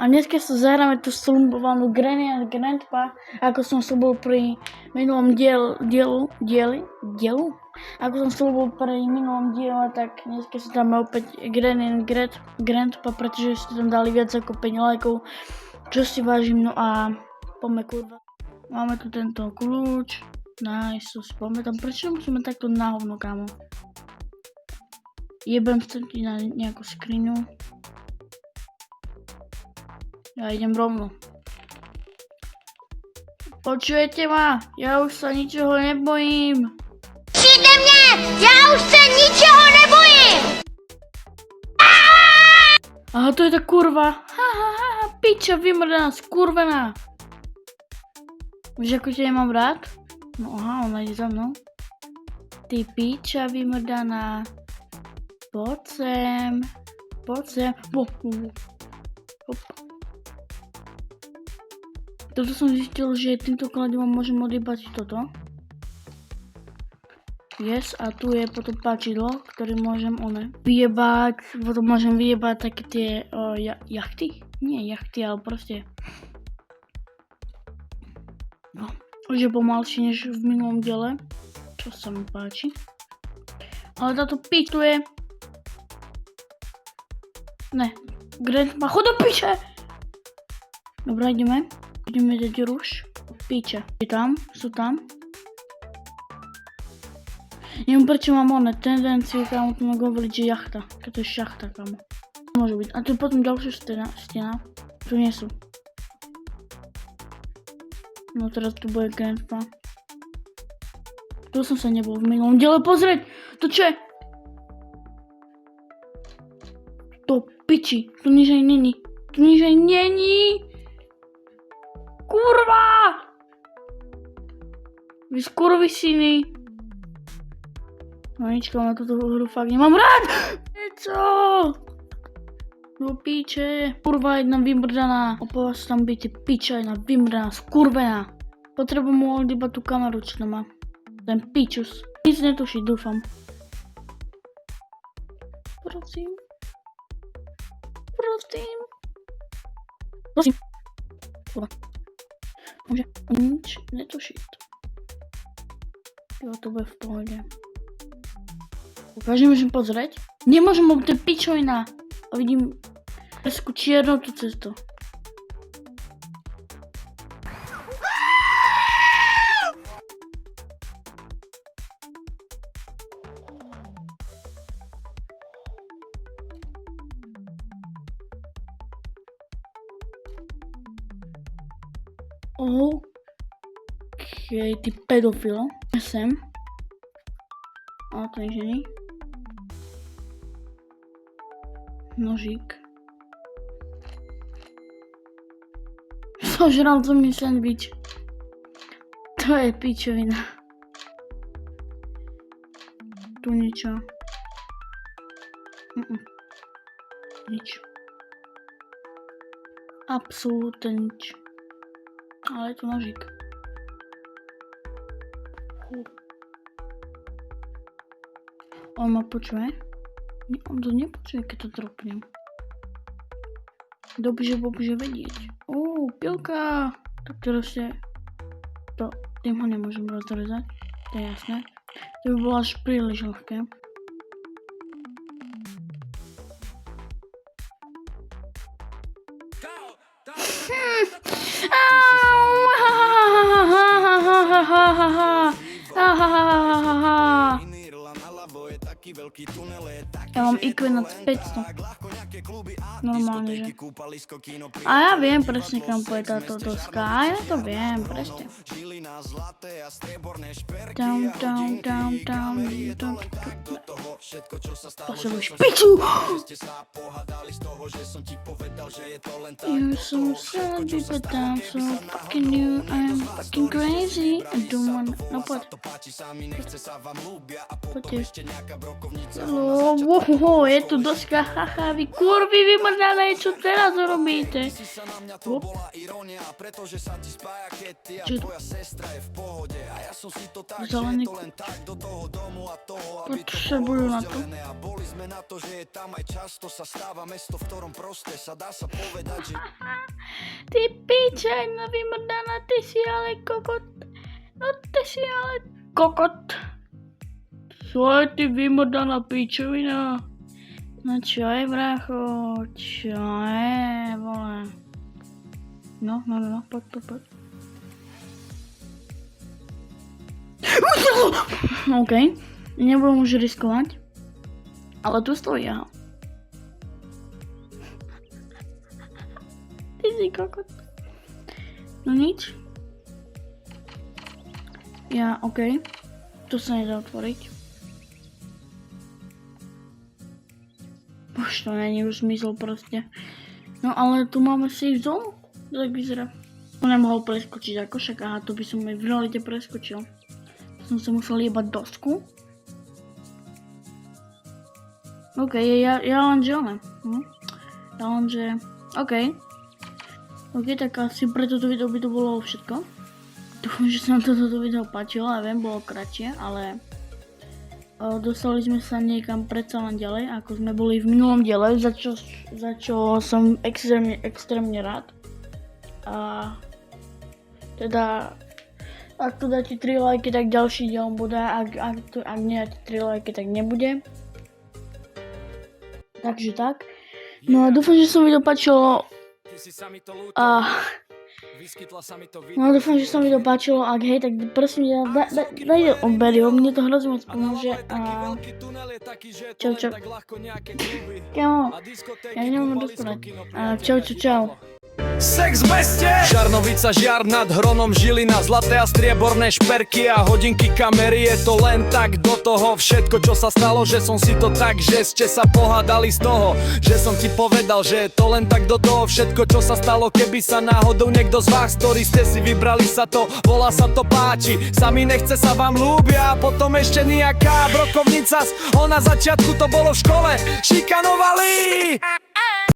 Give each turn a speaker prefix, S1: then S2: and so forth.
S1: A dneska sa zahráme tú slumbovanú Granny and Grandpa, ako som slúbil pri minulom dielu. Ako som slúbil pri minulom diele, tak dneska sa dáme opäť Granny and Grandpa, pretože ste tam dali viac ako 5 lajkov, čo si vážim. No a poďme kurva. Máme tu tento kľúč. Nice, to si pamätám. Prečo musíme takto na hovno, kámo? Jebem sa ti na nejakú skriňu. Ja idem rovno. Počujete ma? Ja už sa ničoho nebojím.
S2: Přijďte mne! Ja už sa ničoho nebojím!
S1: Aha, to je tá kurva. Piča vymrdaná, skurvená. Víš, ako ťa nemám rád? No aha, ona ide za mnou. Ty piča vymrdaná. Poď sem. Poď sem. Hop. Toto som zistil, že týmto kladivom môžem odjebať toto. Yes, a tu je potom páčidlo, ktoré môžem vyjebať. Potom môžem vyjebať také tie jachty. Nie jachty, ale proste. No, už je pomalšie než v minulom diele. Čo sa mi páči. Ale táto pituje. Ne, Grandpa, chod do piče! Dobre, ideme. Ideme dať ruš. Piče. Je tam, sú tam. Neviem prečo mám tendenciu, kámo, tu hovoriť, že jachta. Keď to je šachta, kámo. Môže byť. A tu potom ďalšia stena. Tu nie sú. No teraz tu bude Grandpa. Tu som sa nebol v minulom diele pozrieť. To čo je? To piči. Tu nič aj není. Kurva! Vy skurvisiny. No ničko, na túto hru fakt nemám rád! Čo? Do píče. Kurva jedna vymrdaná. Opáva sa tam byte piča jedna vymrdaná, skurvená. Potrebujem mu odjebať tú kameru, čo tam má. Ten pičus. Nic netuší, dúfam. Prosím. Kurva. Môže nič netušiť. Jo, to bude v pohode. Ukážem, môžem pozrieť? Nemôžem, lebo to je pičovina. A vidím presku čiernu tú cestu. Okej, ty pedofilo. Sem. A to je ženy. Nožík. Zožral zo mňa sandvič. To je pičovina. Tu niečo. Nič. Absolútne nič. Ale je tu nožík. On ma počuje? On to nepočuje, keď to dropnem. Dobře vedieť. Pilka! Tak teraz to tým ho nemôžem rozrezať. To je jasné. To by bolo až príliš ľahké. Ja mám IQ nad 500. Normálne, že? A ja viem presne, kam pôjde táto doska. A ja to viem, presne. Potrebuješ piču! You're so sad, but I'm so fucking new. I'm fucking crazy. I don't wanna... No poď. Poďte. Wow, je tu doska, haha, vy kurvy vymrdané, čo teraz robíte? Hop. Čo to? Zelený kúč. Potrebujú na to. Ty piče, no vymrdaná, ty si ale kokot. No ty si ale kokot. Čo je ty vymrdaná pičovina? No čo je, brácho? Čo je, vole? No, poď. OK, nebudem už riskovať. Ale tu stojí, aha. Ty si kokot. No nič. Ja, OK. Tu sa nedá otvoriť. Už to není už zmysel proste. No ale tu máme safe zone. Tak vyzerá. To nemohol preskočiť ako však. Aha, to by som aj v realite preskočil. Som sa musel jebať dosku. OK, ja lenže ono. Ja lenže... OK. OK, tak asi pre toto video by to bolo všetko. Dúfam, že sa vám toto video páčilo. Ja viem, bolo kratšie, ale... dostali sme sa niekam predsa len ďalej, ako sme boli v minulom diele, za čo som extrémne rád. A teda, ak tu dáte 3 lajky, tak ďalší diel bude, ak nedáte 3 lajky, tak nebude. Takže tak. No a dúfam, že sa mi to páčilo. No dúfam, že sa mi to páčilo, ak hej, tak prosím dajte odbery, mne to hrozne moc pomôže a čau. Kámo, ja nemám rozprávať. Čau.
S3: Sex beste! Žarnovica žiar nad Hronom, Žilina, zlaté a strieborné šperky a hodinky kamery. Je to len tak do toho všetko, čo sa stalo, že som si to tak, že ste sa pohádali z toho, že som ti povedal, že je to len tak do toho všetko, čo sa stalo. Keby sa náhodou niekto z vás, ktorí ste si vybrali sa to, volá sa to páči, sami nechce sa vám ľúbia a potom ešte nejaká brokovnica, ho na začiatku to bolo v škole, šikanovali.